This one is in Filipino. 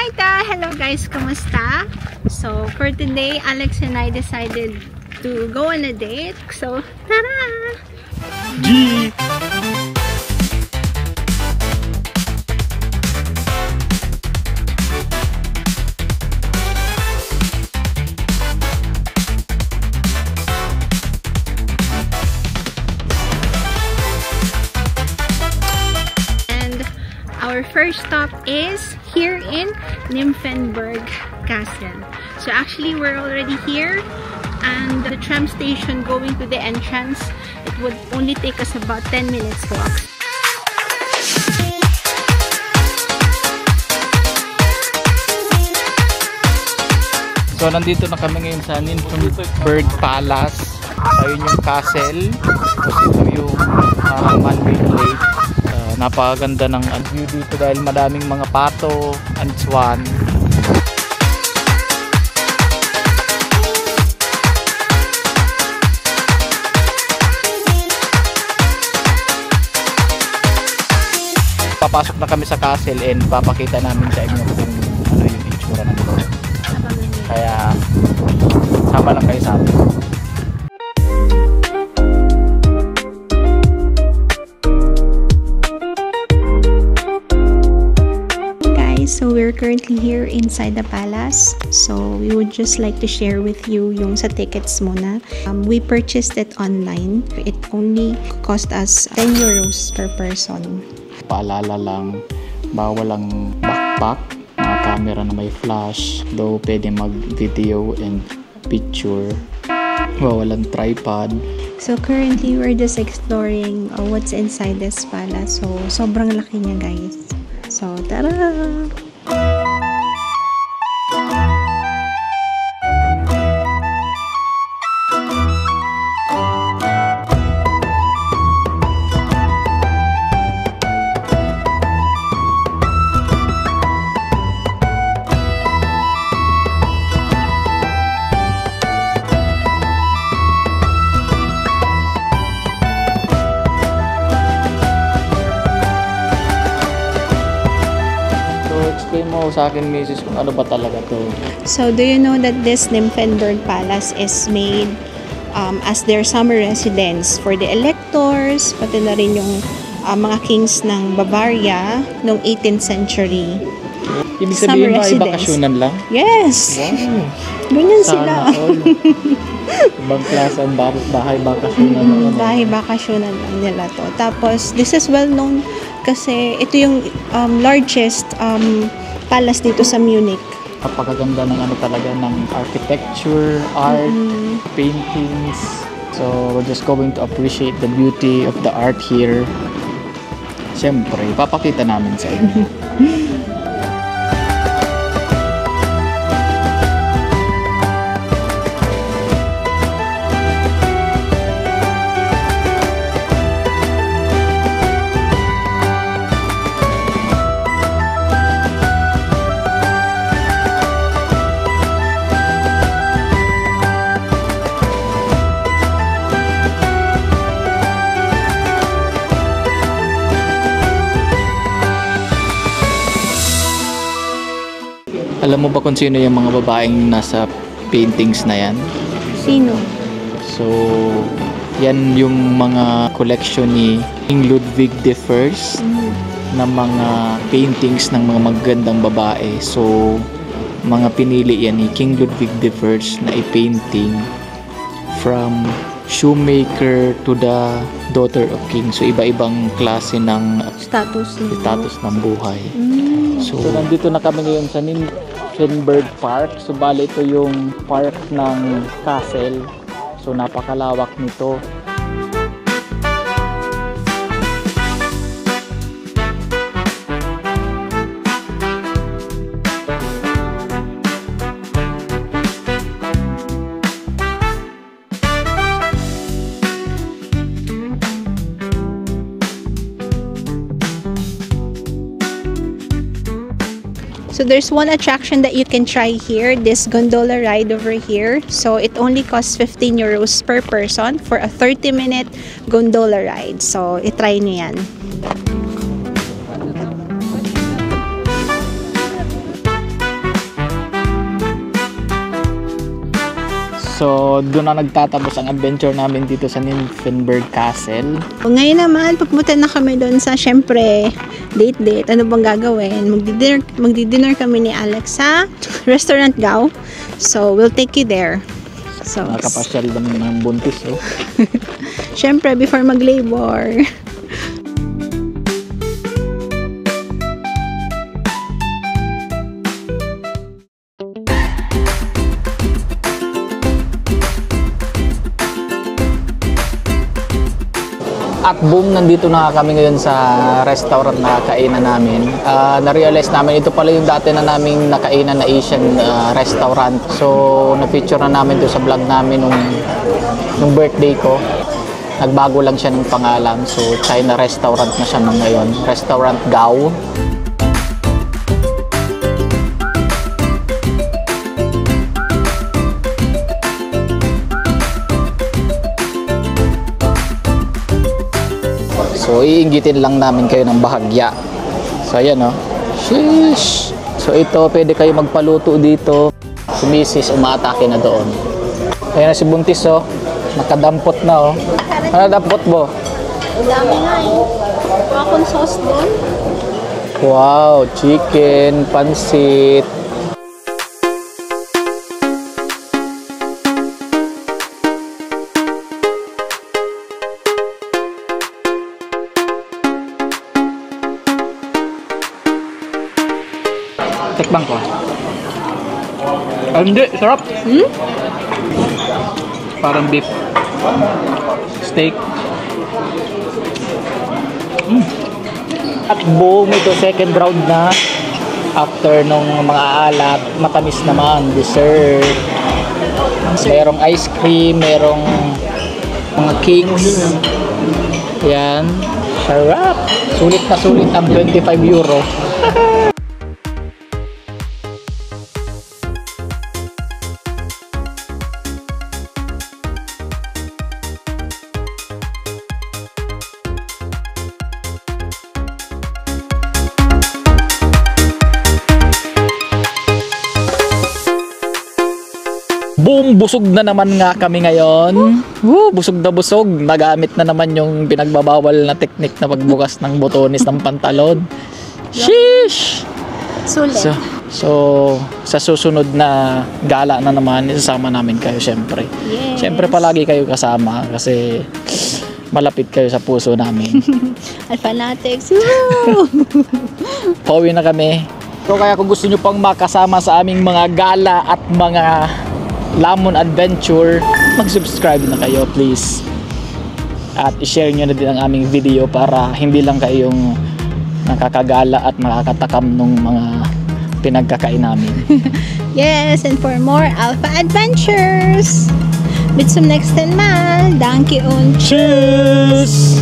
Hi! Hello guys! Kumusta? So, for today, Alex and I decided to go on a date. So, tara! G! Our first stop is here in Nymphenburg Castle. So actually we're already here, and the tram station going to the entrance, it would only take us about 10 minutes walk. So nandito na kami ngayon sa Nymphenburg Palace. Ayun yung castle. Tapos ito yung man-made lake. Napakaganda ng view dito dahil madaming mga pato and swan. Papasok na kami sa castle and papakita namin sa inyo kung ano yung itsura ng loob. Kaya sama lang kayo sa amin. So we're currently here inside the palace. So we would just like to share with you yung sa tickets muna. We purchased it online. It only cost us 10 euros per person. Paalala lang, bawal ang backpack, mga camera na may flash, though pwede mag-video and picture. Bawal ang tripod. So currently we're just exploring what's inside this palace. So sobrang laki niya guys. So, tara! Explain mo sa akin, Mrs., kung ano ba talaga to. So, do you know that this Nymphenburg Palace is made as their summer residence for the electors, pati na rin yung mga kings ng Bavaria noong 18th century. Ibig sabihin ba ay bakasyonan lang? Yes! Wow! Ganyan sila. Ibang klase ang bahay bakasyonan. Bahay bakasyonan lang nila to. Tapos, this is well known kasi ito yung largest palace dito sa Munich. Napakaganda ng ano talaga ng architecture, art, paintings. So we're just going to appreciate the beauty of the art here. Siyempre, papakita namin sa inyo. Alam mo ba kung sino yung mga babaeng nasa paintings na yan? Sino? So, yan yung mga collection ni King Ludwig I na mga paintings ng mga magagandang babae. So, mga pinili yan ni King Ludwig I na i-painting from shoemaker to the daughter of king. So, iba-ibang klase ng status ng buhay. So, nandito na kami ngayon sa Nymphenburg Park. So, bali ito yung park ng castle. So, napakalawak nito. So there's one attraction that you can try here, this gondola ride over here. So it only costs 15 euros per person for a 30-minute gondola ride. So itry nyo yan. So, doon na nagtatapos ang adventure namin dito sa Nymphenburg Castle. Ngayon naman, pupunta na kami doon sa, syempre, date. Ano bang gagawin? Magdi-dinner kami ni Alex sa Restaurant Gao. So, we'll take you there. So, Nakapasyal naman ng buntis, oh. syempre, before mag-labor. At boom, nandito na kami ngayon sa restaurant na kainan namin. Na-realize namin, ito pala yung dati na naming nakainan na Asian restaurant. So, na-feature na namin ito sa vlog namin nung birthday ko. Nagbago lang siya ng pangalan. So, China restaurant na siya ngayon. Restaurant Gao. So, iinggitin lang namin kayo ng bahagya. So, ayan, oh. Sheesh! So, ito, pwede kayo magpaluto dito. Si Mrs. umaatake na doon. Ayan na si Buntis, oh. Nakadampot na, oh. Ano dampot mo? Ang dami nga eh. Akong sauce doon. Wow! Chicken, pansit. Tikbang ko. Hindi, sarap. Parang beef. Steak. At boom, ito second round na. After nung mga alat, matamis naman, dessert. Merong ice cream, merong mga cakes. Yan. Sarap. Sulit na sulit ang 25 euro. Boom! Busog na naman nga kami ngayon. Busog na busog. Nagamit na naman yung pinagbabawal na teknik na pagbukas ng botones ng pantalon. Sheesh! Sulit. So, sa susunod na gala na naman, isasama namin kayo syempre. Yes. Syempre palagi kayo kasama kasi malapit kayo sa puso namin. Alphanatics. Pauwi na kami. So, kaya kung gusto nyo pang makasama sa aming mga gala at mga Lamon Adventure, mag-subscribe na kayo please. At i-share nyo na din ang aming video para hindi lang kayong nakakagala at makakatakam ng mga pinagkakain namin. Yes, and for more Alpha Adventures, bis zum nächsten Mal. Danke und Tschüss!